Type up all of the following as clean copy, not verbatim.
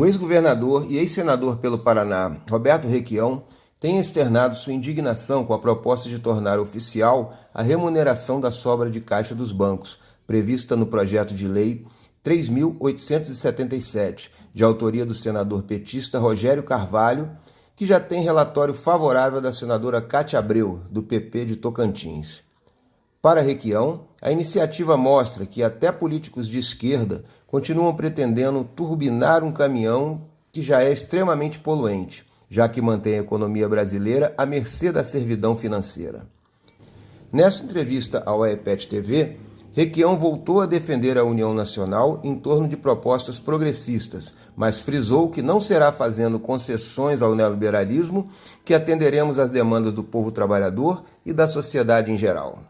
O ex-governador e ex-senador pelo Paraná, Roberto Requião, tem externado sua indignação com a proposta de tornar oficial a remuneração da sobra de caixa dos bancos, prevista no projeto de lei 3.877, de autoria do senador petista Rogério Carvalho, que já tem relatório favorável da senadora Cátia Abreu, do PP de Tocantins. Para Requião, a iniciativa mostra que até políticos de esquerda continuam pretendendo turbinar um caminhão que já é extremamente poluente, já que mantém a economia brasileira à mercê da servidão financeira. Nessa entrevista ao EPET TV, Requião voltou a defender a União Nacional em torno de propostas progressistas, mas frisou que não será fazendo concessões ao neoliberalismo que atenderemos às demandas do povo trabalhador e da sociedade em geral.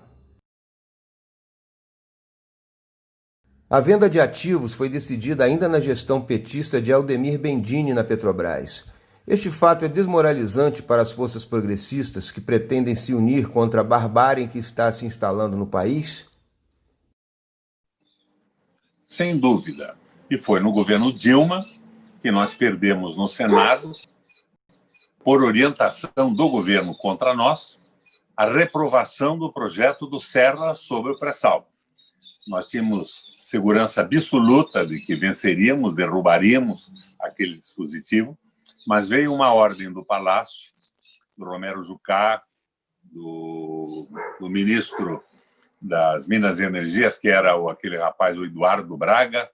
A venda de ativos foi decidida ainda na gestão petista de Aldemir Bendini na Petrobras. Este fato é desmoralizante para as forças progressistas que pretendem se unir contra a barbárie que está se instalando no país? Sem dúvida. E foi no governo Dilma que nós perdemos no Senado, por orientação do governo contra nós, a reprovação do projeto do Serra sobre o pré-sal. Nós tínhamos segurança absoluta de que venceríamos, derrubaríamos aquele dispositivo, mas veio uma ordem do Palácio, do Romero Jucá, do ministro das Minas e Energias, que era aquele rapaz, o Eduardo Braga,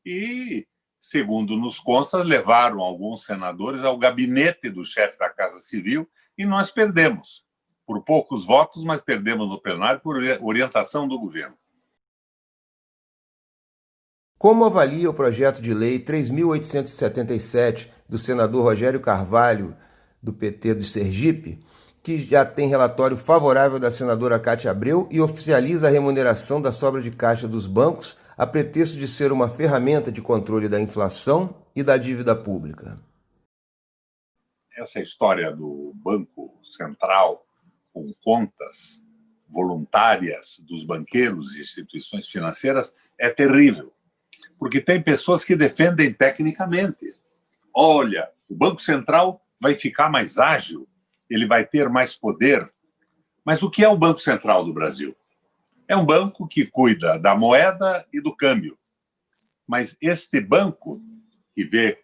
e, segundo nos consta, levaram alguns senadores ao gabinete do chefe da Casa Civil e nós perdemos, por poucos votos, mas perdemos no plenário por orientação do governo. Como avalia o projeto de lei 3.877 do senador Rogério Carvalho, do PT de Sergipe, que já tem relatório favorável da senadora Cátia Abreu e oficializa a remuneração da sobra de caixa dos bancos a pretexto de ser uma ferramenta de controle da inflação e da dívida pública? Essa história do Banco Central com contas voluntárias dos banqueiros e instituições financeiras é terrível, porque tem pessoas que defendem tecnicamente. Olha, o Banco Central vai ficar mais ágil, ele vai ter mais poder. Mas o que é o Banco Central do Brasil? É um banco que cuida da moeda e do câmbio. Mas este banco, que vê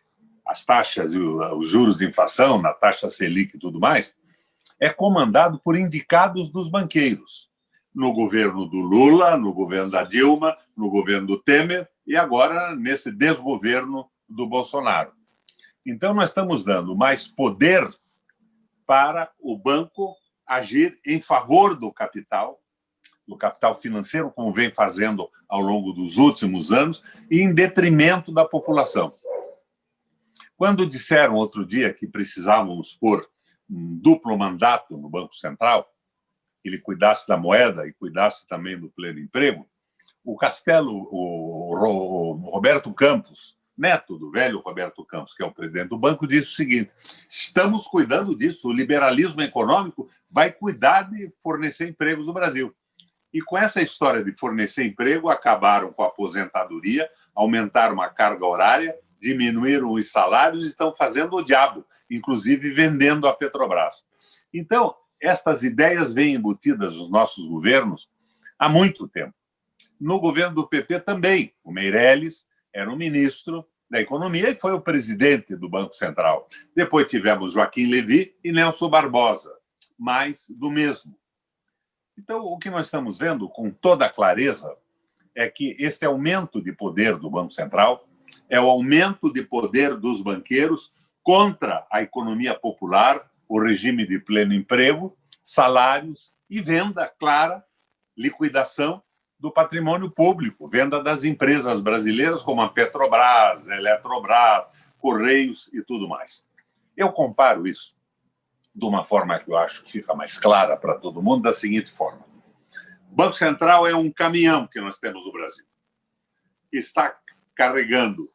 as taxas e os juros de inflação, na taxa Selic e tudo mais, é comandado por indicados dos banqueiros. No governo do Lula, no governo da Dilma, no governo do Temer e agora nesse desgoverno do Bolsonaro. Então, nós estamos dando mais poder para o banco agir em favor do capital financeiro, como vem fazendo ao longo dos últimos anos, e em detrimento da população. Quando disseram outro dia que precisávamos pôr um duplo mandato no Banco Central, ele cuidasse da moeda e cuidasse também do pleno emprego, o Roberto Campos, neto do velho Roberto Campos, que é o presidente do banco, disse o seguinte: estamos cuidando disso, o liberalismo econômico vai cuidar de fornecer empregos no Brasil. E com essa história de fornecer emprego, acabaram com a aposentadoria, aumentaram a carga horária, diminuíram os salários e estão fazendo o diabo, inclusive vendendo a Petrobras. Então, estas ideias vêm embutidas nos nossos governos há muito tempo. No governo do PT também, o Meirelles era o ministro da Economia e foi o presidente do Banco Central. Depois tivemos Joaquim Levy e Nelson Barbosa, mais do mesmo. Então, o que nós estamos vendo com toda clareza é que este aumento de poder do Banco Central é o aumento de poder dos banqueiros contra a economia popular, o regime de pleno emprego, salários e venda clara, liquidação do patrimônio público, venda das empresas brasileiras como a Petrobras, a Eletrobras, Correios e tudo mais. Eu comparo isso de uma forma que eu acho que fica mais clara para todo mundo, da seguinte forma. O Banco Central é um caminhão que nós temos no Brasil, que está carregando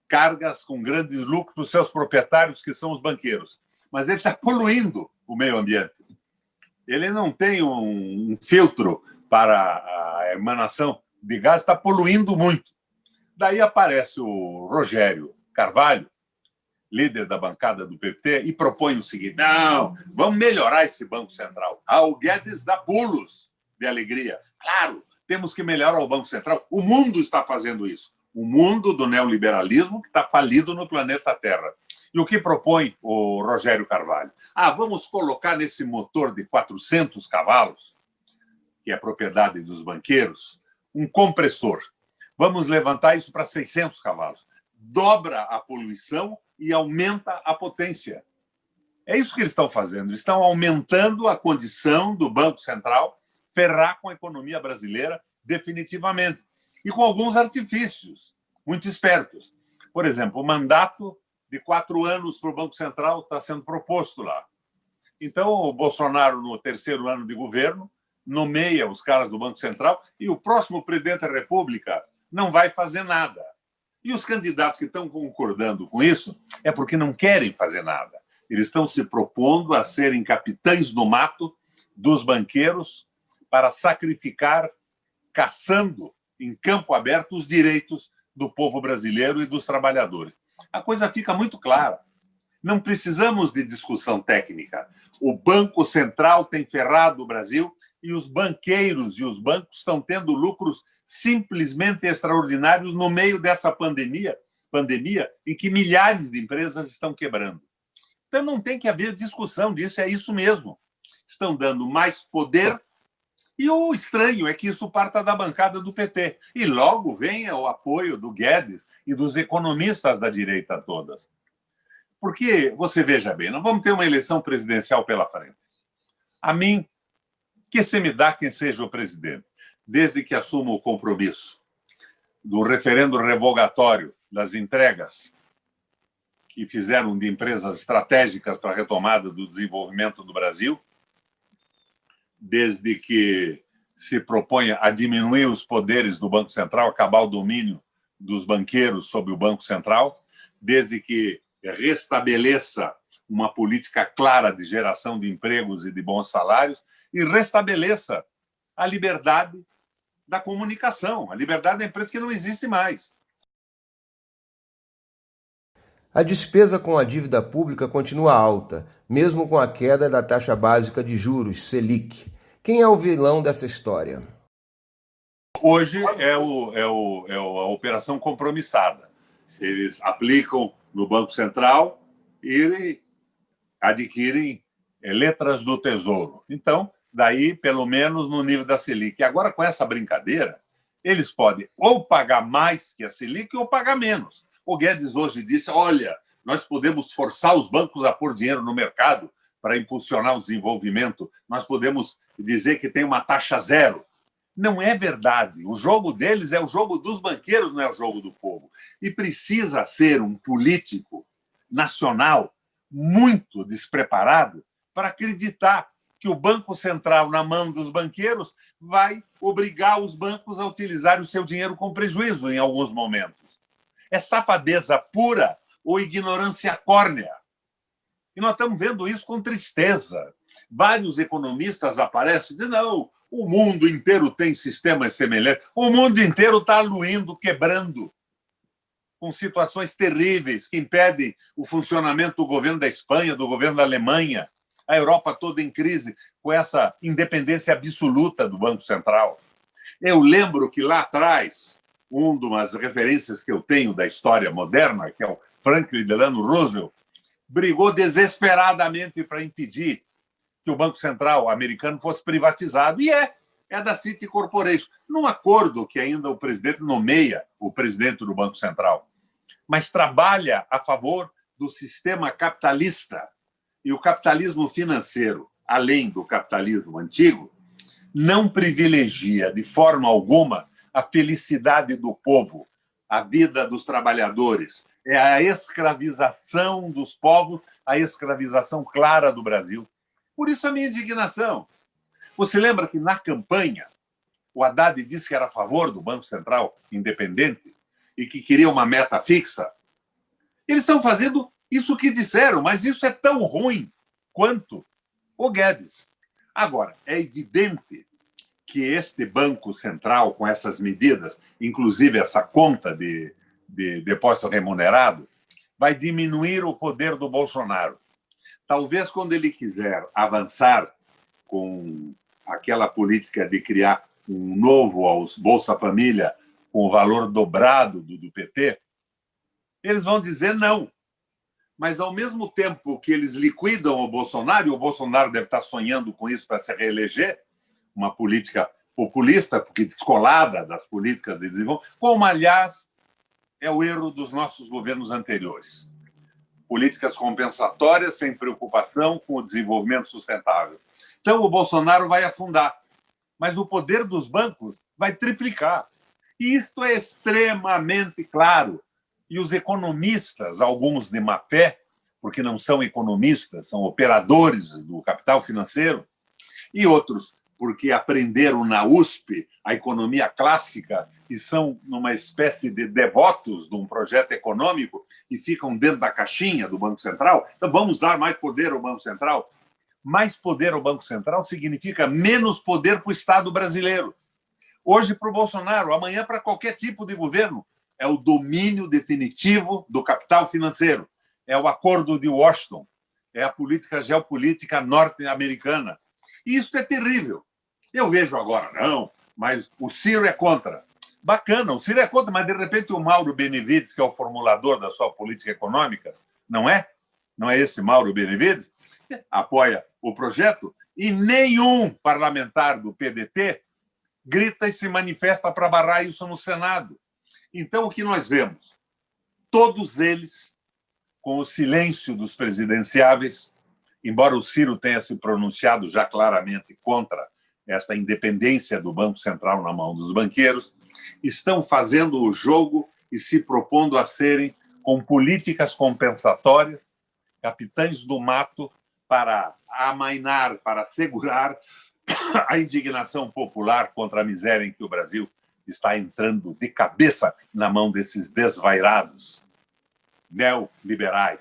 cargas com grandes lucros para os seus proprietários, que são os banqueiros. Mas ele está poluindo o meio ambiente. Ele não tem um filtro para a emanação de gás, está poluindo muito. Daí aparece o Rogério Carvalho líder da bancada do PT, e propõe o seguinte: não, vamos melhorar esse Banco Central. O Guedes dá pulos de alegria. Claro, temos que melhorar o Banco Central. O mundo está fazendo isso. O mundo do neoliberalismo que está falido no planeta Terra. E o que propõe o Rogério Carvalho? Vamos colocar nesse motor de 400 cavalos, que é propriedade dos banqueiros, um compressor. Vamos levantar isso para 600 cavalos. Dobra a poluição e aumenta a potência. É isso que eles estão fazendo. Eles estão aumentando a condição do Banco Central ferrar com a economia brasileira definitivamente. E com alguns artifícios muito espertos. Por exemplo, o mandato de 4 anos para o Banco Central está sendo proposto lá. Então, o Bolsonaro, no 3º ano de governo, nomeia os caras do Banco Central e o próximo presidente da República não vai fazer nada. E os candidatos que estão concordando com isso é porque não querem fazer nada. Eles estão se propondo a serem capitães do mato dos banqueiros para sacrificar, caçando em campo aberto os direitos do povo brasileiro e dos trabalhadores. A coisa fica muito clara. Não precisamos de discussão técnica. O Banco Central tem ferrado o Brasil e os banqueiros e os bancos estão tendo lucros simplesmente extraordinários no meio dessa pandemia em que milhares de empresas estão quebrando. Então não tem que haver discussão disso, é isso mesmo. Estão dando mais poder e o estranho é que isso parta da bancada do PT. E logo vem o apoio do Guedes e dos economistas da direita todas. Porque, você veja bem, nós vamos ter uma eleição presidencial pela frente. A mim, que se me dá quem seja o presidente, desde que assuma o compromisso do referendo revogatório das entregas que fizeram de empresas estratégicas para a retomada do desenvolvimento do Brasil, desde que se proponha a diminuir os poderes do Banco Central, acabar o domínio dos banqueiros sobre o Banco Central, desde que restabeleça uma política clara de geração de empregos e de bons salários e restabeleça a liberdade da comunicação, a liberdade da imprensa que não existe mais. A despesa com a dívida pública continua alta, mesmo com a queda da taxa básica de juros, Selic. Quem é o vilão dessa história? Hoje é a operação compromissada. Eles aplicam no Banco Central e adquirem letras do Tesouro. Então, daí, pelo menos no nível da Selic. E agora, com essa brincadeira, eles podem ou pagar mais que a Selic ou pagar menos. O Guedes hoje disse, olha, nós podemos forçar os bancos a pôr dinheiro no mercado para impulsionar o desenvolvimento. Nós podemos dizer que tem uma taxa zero. Não é verdade. O jogo deles é o jogo dos banqueiros, não é o jogo do povo. E precisa ser um político nacional muito despreparado para acreditar que o Banco Central, na mão dos banqueiros, vai obrigar os bancos a utilizar o seu dinheiro com prejuízo em alguns momentos. É safadeza pura ou ignorância córnea. E nós estamos vendo isso com tristeza. Vários economistas aparecem e dizem, não, o mundo inteiro tem sistemas semelhantes. O mundo inteiro está aluindo, quebrando, com situações terríveis que impedem o funcionamento do governo da Espanha, do governo da Alemanha, a Europa toda em crise, com essa independência absoluta do Banco Central. Eu lembro que lá atrás, uma das referências que eu tenho da história moderna, que é o Franklin Delano Roosevelt, brigou desesperadamente para impedir que o Banco Central americano fosse privatizado. E é da Citi Corporation, num acordo que ainda o presidente nomeia o presidente do Banco Central, mas trabalha a favor do sistema capitalista. E o capitalismo financeiro, além do capitalismo antigo, não privilegia de forma alguma a felicidade do povo, a vida dos trabalhadores. É a escravização dos povos, a escravização clara do Brasil. Por isso a minha indignação. Você lembra que na campanha o Haddad disse que era a favor do Banco Central independente e que queria uma meta fixa? Eles estão fazendo isso que disseram, mas isso é tão ruim quanto o Guedes. Agora, é evidente que este Banco Central, com essas medidas, inclusive essa conta de depósito remunerado, vai diminuir o poder do Bolsonaro. Talvez, quando ele quiser avançar com aquela política de criar um novo Bolsa Família com o valor dobrado do PT, eles vão dizer não. Mas, ao mesmo tempo que eles liquidam o Bolsonaro, e o Bolsonaro deve estar sonhando com isso para se reeleger, uma política populista, porque descolada das políticas de desenvolvimento, como, aliás, é o erro dos nossos governos anteriores. Políticas compensatórias sem preocupação com o desenvolvimento sustentável. Então, o Bolsonaro vai afundar, mas o poder dos bancos vai triplicar. E isto é extremamente claro. E os economistas, alguns de má fé, porque não são economistas, são operadores do capital financeiro, e outros porque aprenderam na USP a economia clássica e são numa espécie de devotos de um projeto econômico e ficam dentro da caixinha do Banco Central. Então, vamos dar mais poder ao Banco Central. Mais poder ao Banco Central significa menos poder para o Estado brasileiro. Hoje, para o Bolsonaro, amanhã, para qualquer tipo de governo, é o domínio definitivo do capital financeiro. É o Acordo de Washington. É a política geopolítica norte-americana. E isso é terrível. Eu vejo agora, não, mas o Ciro é contra. Bacana, o Ciro é contra, mas de repente o Mauro Benevides, que é o formulador da sua política econômica, não é? Não é esse Mauro Benevides? Apoia o projeto e nenhum parlamentar do PDT grita e se manifesta para barrar isso no Senado. Então, o que nós vemos? Todos eles, com o silêncio dos presidenciáveis, embora o Ciro tenha se pronunciado já claramente contra essa independência do Banco Central na mão dos banqueiros, estão fazendo o jogo e se propondo a serem, com políticas compensatórias, capitães do mato para amainar, para segurar a indignação popular contra a miséria em que o Brasil está entrando de cabeça na mão desses desvairados neoliberais.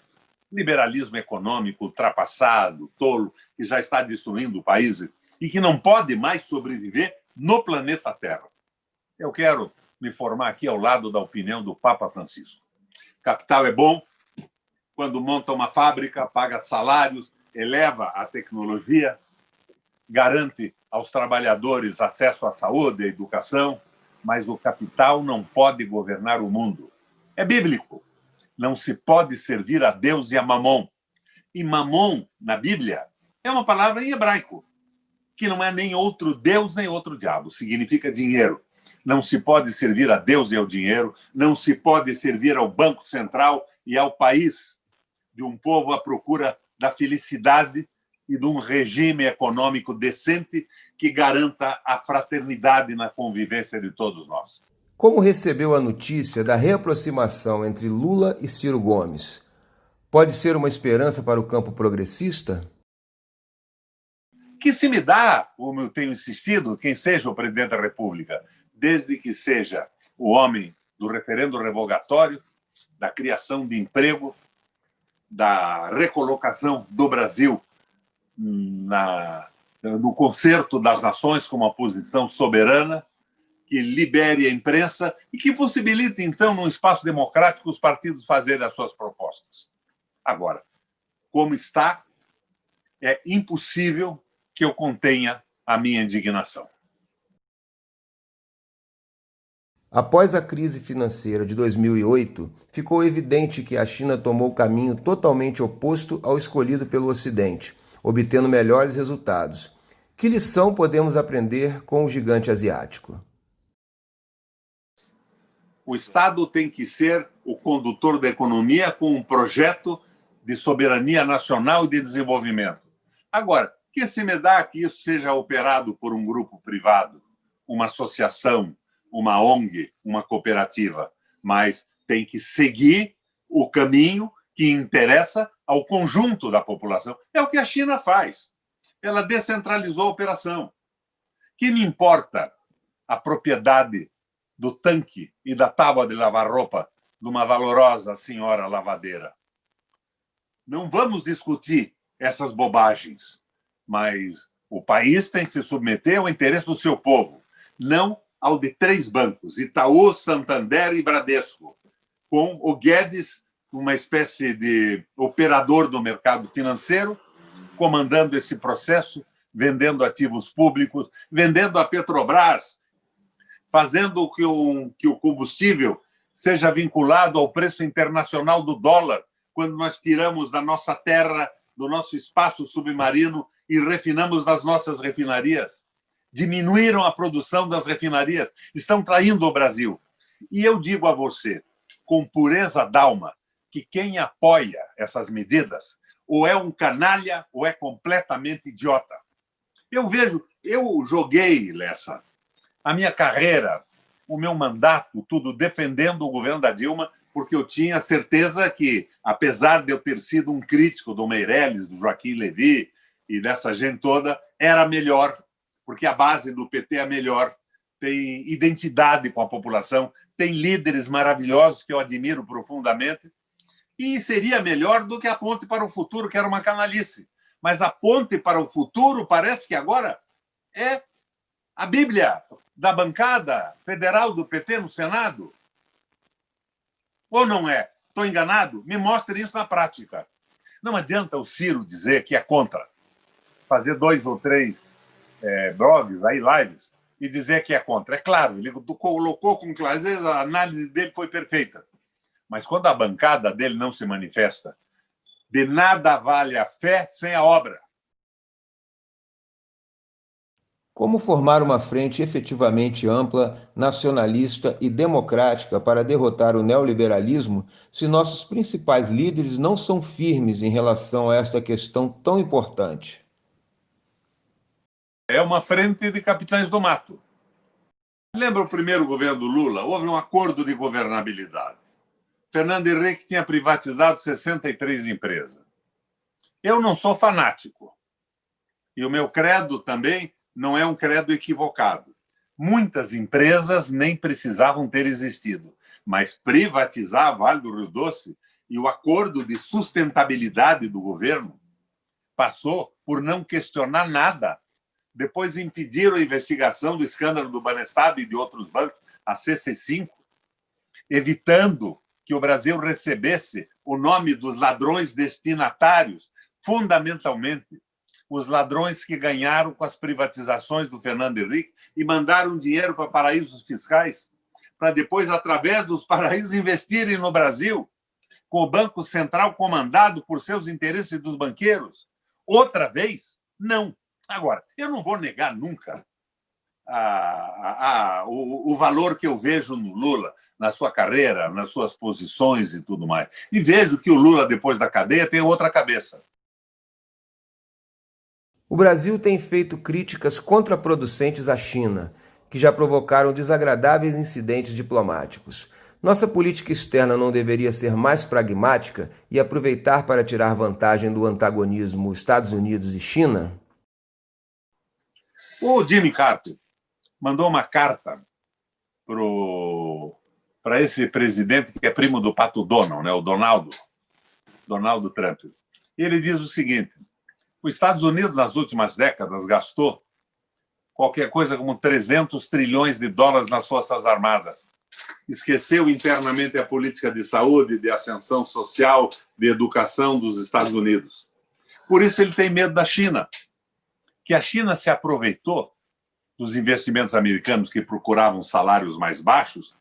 Liberalismo econômico ultrapassado, tolo, que já está destruindo o país e que não pode mais sobreviver no planeta Terra. Eu quero me formar aqui ao lado da opinião do Papa Francisco. Capital é bom quando monta uma fábrica, paga salários, eleva a tecnologia, garante aos trabalhadores acesso à saúde, à educação, mas o capital não pode governar o mundo. É bíblico. Não se pode servir a Deus e a Mamon. E Mamon, na Bíblia, é uma palavra em hebraico, que não é nem outro Deus, nem outro diabo. Significa dinheiro. Não se pode servir a Deus e ao dinheiro, não se pode servir ao Banco Central e ao país de um povo à procura da felicidade e de um regime econômico decente que garanta a fraternidade na convivência de todos nós. Como recebeu a notícia da reaproximação entre Lula e Ciro Gomes? Pode ser uma esperança para o campo progressista? Que se me dá, como eu tenho insistido, quem seja o presidente da República, desde que seja o homem do referendo revogatório, da criação de emprego, da recolocação do Brasil no concerto das nações como uma posição soberana, que libere a imprensa e que possibilite, então, num espaço democrático, os partidos fazerem as suas propostas. Agora, como está, é impossível que eu contenha a minha indignação. Após a crise financeira de 2008, ficou evidente que a China tomou o caminho totalmente oposto ao escolhido pelo Ocidente, obtendo melhores resultados. Que lição podemos aprender com o gigante asiático? O Estado tem que ser o condutor da economia com um projeto de soberania nacional e de desenvolvimento. Agora, que se me dá que isso seja operado por um grupo privado, uma associação, uma ONG, uma cooperativa, mas tem que seguir o caminho que interessa ao conjunto da população. É o que a China faz. Ela descentralizou a operação. Que me importa a propriedade do tanque e da tábua de lavar roupa de uma valorosa senhora lavadeira? Não vamos discutir essas bobagens, mas o país tem que se submeter ao interesse do seu povo, não ao de 3 bancos, Itaú, Santander e Bradesco, com o Guedes uma espécie de operador do mercado financeiro, comandando esse processo, vendendo ativos públicos, vendendo a Petrobras, fazendo que o combustível seja vinculado ao preço internacional do dólar, quando nós tiramos da nossa terra, do nosso espaço submarino e refinamos nas nossas refinarias. Diminuíram a produção das refinarias, estão traindo o Brasil. E eu digo a você, com pureza d'alma, que quem apoia essas medidas ou é um canalha ou é completamente idiota. Eu joguei, Lessa, a minha carreira, o meu mandato, tudo defendendo o governo da Dilma, porque eu tinha certeza que, apesar de eu ter sido um crítico do Meirelles, do Joaquim Levy e dessa gente toda, era melhor, porque a base do PT é melhor, tem identidade com a população, tem líderes maravilhosos que eu admiro profundamente, e seria melhor do que a Ponte para o Futuro, que era uma canalice. Mas a Ponte para o Futuro parece que agora é a Bíblia da bancada federal do PT no Senado. Ou não é? Estou enganado? Me mostre isso na prática. Não adianta o Ciro dizer que é contra. Fazer 2 ou 3 blogs, aí, lives, e dizer que é contra. É claro, ele colocou com clareza, a análise dele foi perfeita. Mas quando a bancada dele não se manifesta, de nada vale a fé sem a obra. Como formar uma frente efetivamente ampla, nacionalista e democrática para derrotar o neoliberalismo se nossos principais líderes não são firmes em relação a esta questão tão importante? É uma frente de capitães do mato. Lembra o primeiro governo do Lula? Houve um acordo de governabilidade. Fernando Henrique tinha privatizado 63 empresas. Eu não sou fanático. E o meu credo também não é um credo equivocado. Muitas empresas nem precisavam ter existido, mas privatizar a Vale do Rio Doce e o acordo de sustentabilidade do governo passou por não questionar nada. Depois impediram a investigação do escândalo do Banestado e de outros bancos, a CC5, evitando que o Brasil recebesse o nome dos ladrões destinatários, fundamentalmente os ladrões que ganharam com as privatizações do Fernando Henrique e mandaram dinheiro para paraísos fiscais, para depois, através dos paraísos, investirem no Brasil, com o Banco Central comandado por seus interesses dos banqueiros. Outra vez? Não. Agora, eu não vou negar nunca o valor que eu vejo no Lula, na sua carreira, nas suas posições e tudo mais. E vejo que o Lula, depois da cadeia, tem outra cabeça. O Brasil tem feito críticas contraproducentes à China, que já provocaram desagradáveis incidentes diplomáticos. Nossa política externa não deveria ser mais pragmática e aproveitar para tirar vantagem do antagonismo Estados Unidos e China? O Jimmy Carter mandou uma carta para esse presidente que é primo do Pato Donald, né, o Donald Trump. E ele diz o seguinte: os Estados Unidos, nas últimas décadas, gastou qualquer coisa como 300 trilhões de dólares nas Forças Armadas. Esqueceu internamente a política de saúde, de ascensão social, de educação dos Estados Unidos. Por isso ele tem medo da China, que a China se aproveitou dos investimentos americanos que procuravam salários mais baixos,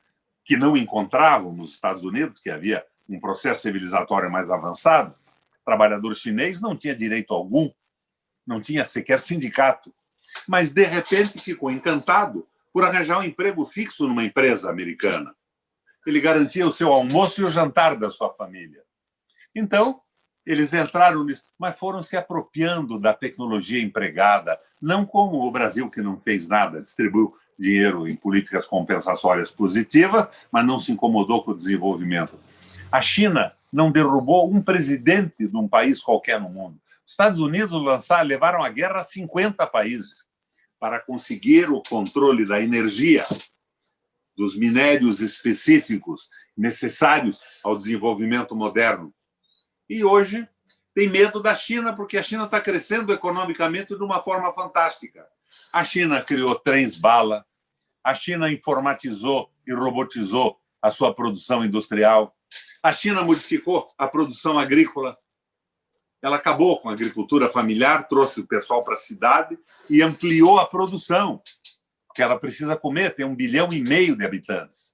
que não encontravam nos Estados Unidos, que havia um processo civilizatório mais avançado. O trabalhador chinês não tinha direito algum, não tinha sequer sindicato, mas, de repente, ficou encantado por arranjar um emprego fixo numa empresa americana. Ele garantia o seu almoço e o jantar da sua família. Então, eles entraram nisso, mas foram se apropriando da tecnologia empregada, não como o Brasil, que não fez nada, distribuiu dinheiro em políticas compensatórias positivas, mas não se incomodou com o desenvolvimento. A China não derrubou um presidente de um país qualquer no mundo. Os Estados Unidos levaram a guerra a 50 países para conseguir o controle da energia, dos minérios específicos necessários ao desenvolvimento moderno. E hoje tem medo da China, porque a China está crescendo economicamente de uma forma fantástica. A China criou trens-bala, a China informatizou e robotizou a sua produção industrial, A China modificou a produção agrícola. Ela acabou com a agricultura familiar, trouxe o pessoal para a cidade e ampliou a produção, porque ela precisa comer, tem 1,5 bilhão de habitantes.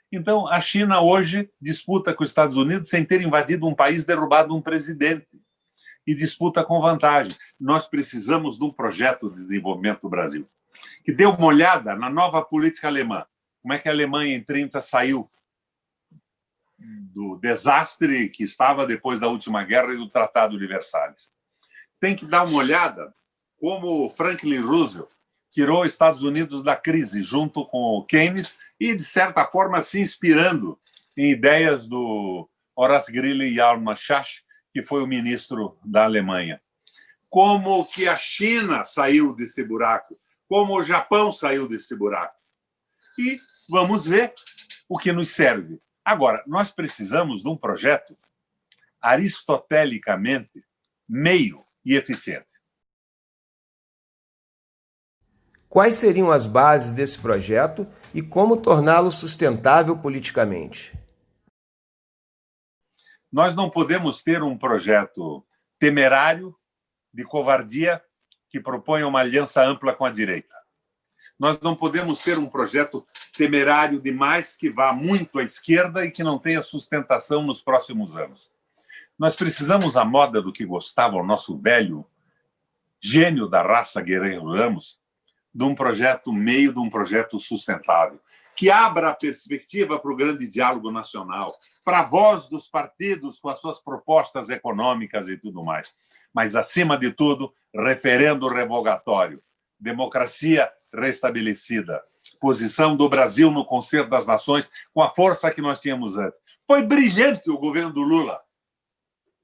Então, a China hoje disputa com os Estados Unidos sem ter invadido um país, derrubado um presidente, e disputa com vantagem. Nós precisamos de um projeto de desenvolvimento do Brasil, que dê uma olhada na nova política alemã. Como é que a Alemanha, em 30, saiu do desastre que estava depois da última guerra e do Tratado de Versalhes. Tem que dar uma olhada como Franklin Roosevelt tirou os Estados Unidos da crise, junto com o Keynes, e, de certa forma, se inspirando em ideias do Horace Greeley e Hjalmar Schacht, que foi o ministro da Alemanha. Como que a China saiu desse buraco, como o Japão saiu desse buraco. E vamos ver o que nos serve. Agora, nós precisamos de um projeto aristotelicamente meio e eficiente. Quais seriam as bases desse projeto e como torná-lo sustentável politicamente? Nós não podemos ter um projeto temerário, de covardia, que propõe uma aliança ampla com a direita. Nós não podemos ter um projeto temerário demais que vá muito à esquerda e que não tenha sustentação nos próximos anos. Nós precisamos, à moda do que gostava o nosso velho gênio da raça Guerreiro Ramos, de um projeto meio, de um projeto sustentável, que abra a perspectiva para o grande diálogo nacional, para a voz dos partidos com as suas propostas econômicas e tudo mais. Mas, acima de tudo, referendo revogatório, democracia restabelecida, posição do Brasil no Concerto das Nações com a força que nós tínhamos antes. Foi brilhante o governo do Lula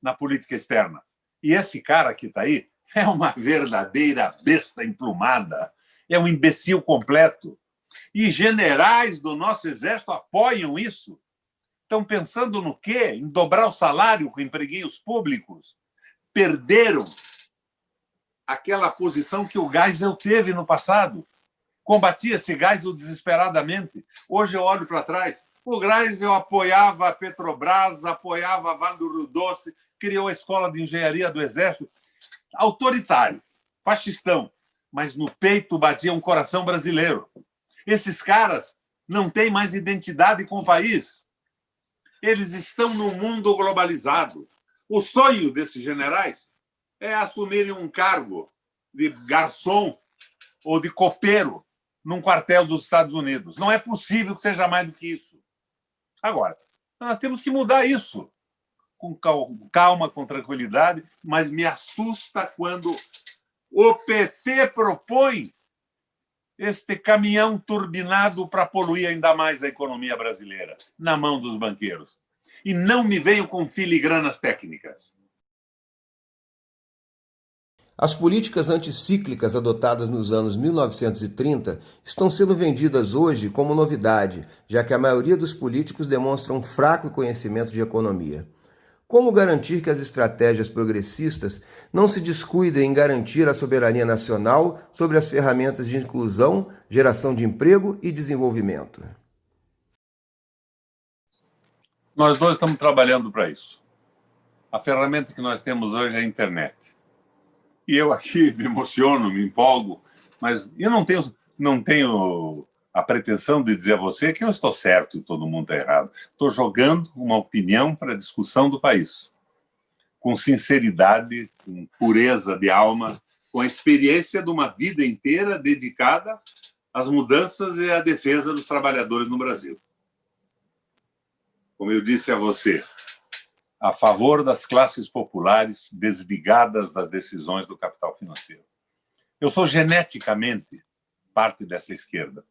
na política externa. E esse cara que está aí é uma verdadeira besta emplumada, é um imbecil completo. E generais do nosso exército apoiam isso. Estão pensando no quê? Em dobrar o salário com empreguinhos públicos? Perderam aquela posição que o Geisel teve no passado. Combatia esse Geisel desesperadamente. Hoje eu olho para trás. O Geisel apoiava a Petrobras, apoiava a Vale do Rio Doce, criou a Escola de Engenharia do Exército. Autoritário, fascistão, mas no peito batia um coração brasileiro. Esses caras não têm mais identidade com o país. Eles estão num mundo globalizado. O sonho desses generais é assumirem um cargo de garçom ou de copeiro num quartel dos Estados Unidos. Não é possível que seja mais do que isso. Agora, nós temos que mudar isso com calma, com tranquilidade, mas me assusta quando o PT propõe este caminhão turbinado para poluir ainda mais a economia brasileira, na mão dos banqueiros. E não me venham com filigranas técnicas. As políticas anticíclicas adotadas nos anos 1930 estão sendo vendidas hoje como novidade, já que a maioria dos políticos demonstra um fraco conhecimento de economia. Como garantir que as estratégias progressistas não se descuidem em garantir a soberania nacional sobre as ferramentas de inclusão, geração de emprego e desenvolvimento? Nós dois estamos trabalhando para isso. A ferramenta que nós temos hoje é a internet. E eu aqui me emociono, me empolgo, mas eu não tenho a pretensão de dizer a você que eu estou certo e todo mundo está errado. Estou jogando uma opinião para a discussão do país, com sinceridade, com pureza de alma, com a experiência de uma vida inteira dedicada às mudanças e à defesa dos trabalhadores no Brasil. Como eu disse a você, a favor das classes populares desligadas das decisões do capital financeiro. Eu sou geneticamente parte dessa esquerda.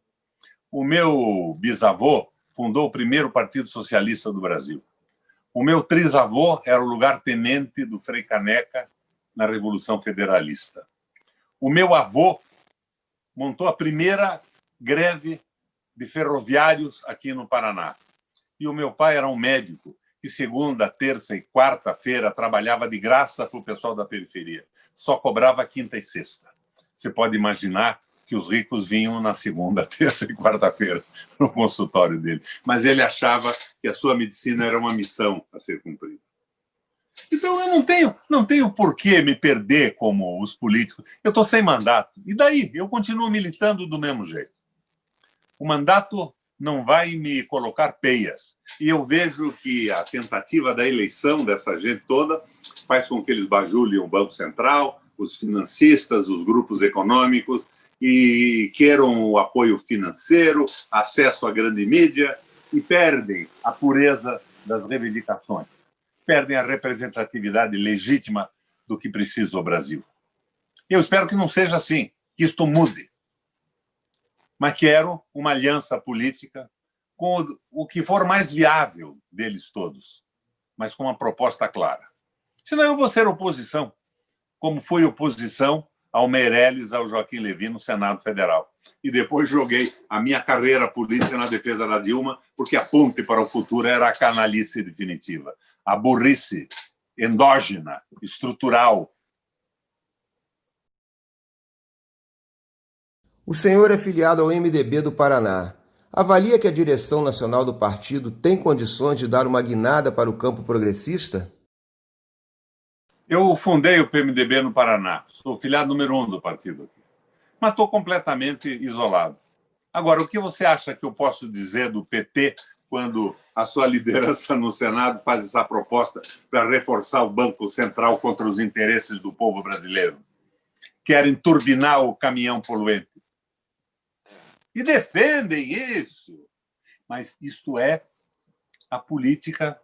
O meu bisavô fundou o primeiro Partido Socialista do Brasil. O meu trisavô era o lugar-tenente do Frei Caneca na Revolução Federalista. O meu avô montou a primeira greve de ferroviários aqui no Paraná. E o meu pai era um médico que segunda, terça e quarta-feira trabalhava de graça para o pessoal da periferia. Só cobrava quinta e sexta. Você pode imaginar que os ricos vinham na segunda, terça e quarta-feira no consultório dele. Mas ele achava que a sua medicina era uma missão a ser cumprida. Então, eu não tenho por que me perder como os políticos. Eu estou sem mandato. E daí? Eu continuo militando do mesmo jeito. O mandato não vai me colocar peias. E eu vejo que a tentativa da eleição dessa gente toda faz com que eles bajulem o Banco Central, os financistas, os grupos econômicos, e queiram o apoio financeiro, acesso à grande mídia, e perdem a pureza das reivindicações. Perdem a representatividade legítima do que precisa o Brasil. Eu espero que não seja assim, que isto mude. Mas quero uma aliança política com o que for mais viável deles todos, mas com uma proposta clara. Senão eu vou ser oposição, como foi oposição ao Meirelles, ao Joaquim Levy no Senado Federal. E depois joguei a minha carreira política na defesa da Dilma, porque a ponte para o futuro era a canalice definitiva, a burrice endógena, estrutural. O senhor é filiado ao MDB do Paraná. Avalia que a direção nacional do partido tem condições de dar uma guinada para o campo progressista? Eu fundei o PMDB no Paraná. Sou filiado número 1 do partido aqui. Mas estou completamente isolado. Agora, o que você acha que eu posso dizer do PT quando a sua liderança no Senado faz essa proposta para reforçar o Banco Central contra os interesses do povo brasileiro? Querem turbinar o caminhão poluente. E defendem isso. Mas isto é a política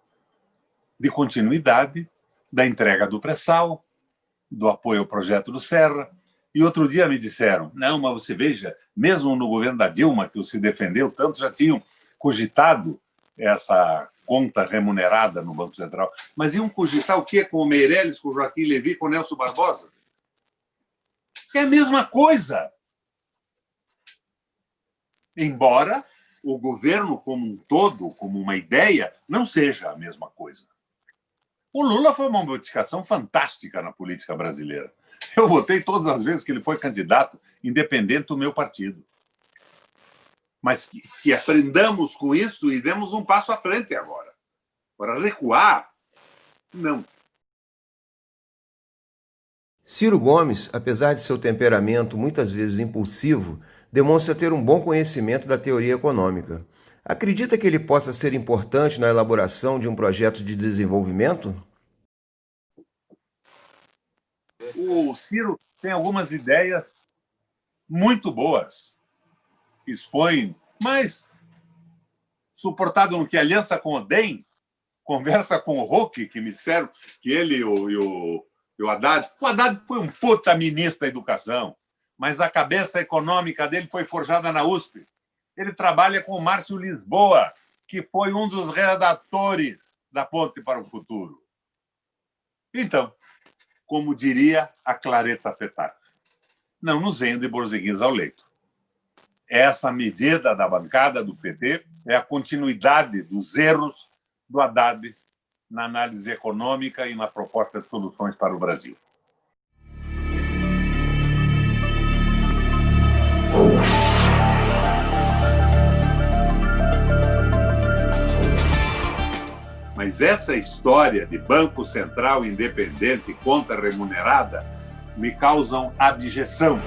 de continuidade da entrega do pré-sal, do apoio ao projeto do Serra. E outro dia me disseram, não, mas você veja, mesmo no governo da Dilma, que se defendeu tanto, já tinham cogitado essa conta remunerada no Banco Central. Mas iam cogitar o quê? Com o Meirelles, com o Joaquim Levy, com o Nelson Barbosa? É a mesma coisa. Embora o governo como um todo, como uma ideia, não seja a mesma coisa. O Lula foi uma modificação fantástica na política brasileira. Eu votei todas as vezes que ele foi candidato, independente do meu partido. Mas que aprendamos com isso e demos um passo à frente agora. Para recuar, não. Ciro Gomes, apesar de seu temperamento muitas vezes impulsivo, demonstra ter um bom conhecimento da teoria econômica. Acredita que ele possa ser importante na elaboração de um projeto de desenvolvimento? O Ciro tem algumas ideias muito boas. Expõe, mas suportado no que aliança com o DEM, conversa com o Roque, que me disseram que ele e o Haddad... O Haddad foi um puta ministro da educação, mas a cabeça econômica dele foi forjada na USP. Ele trabalha com o Márcio Lisboa, que foi um dos redatores da Ponte para o Futuro. Então, como diria a Clareta Petac, não nos venham de borzeguins ao leito. Essa medida da bancada do PT é a continuidade dos erros do Haddad na análise econômica e na proposta de soluções para o Brasil. Mas essa história de Banco Central independente e conta remunerada me causam abjeção.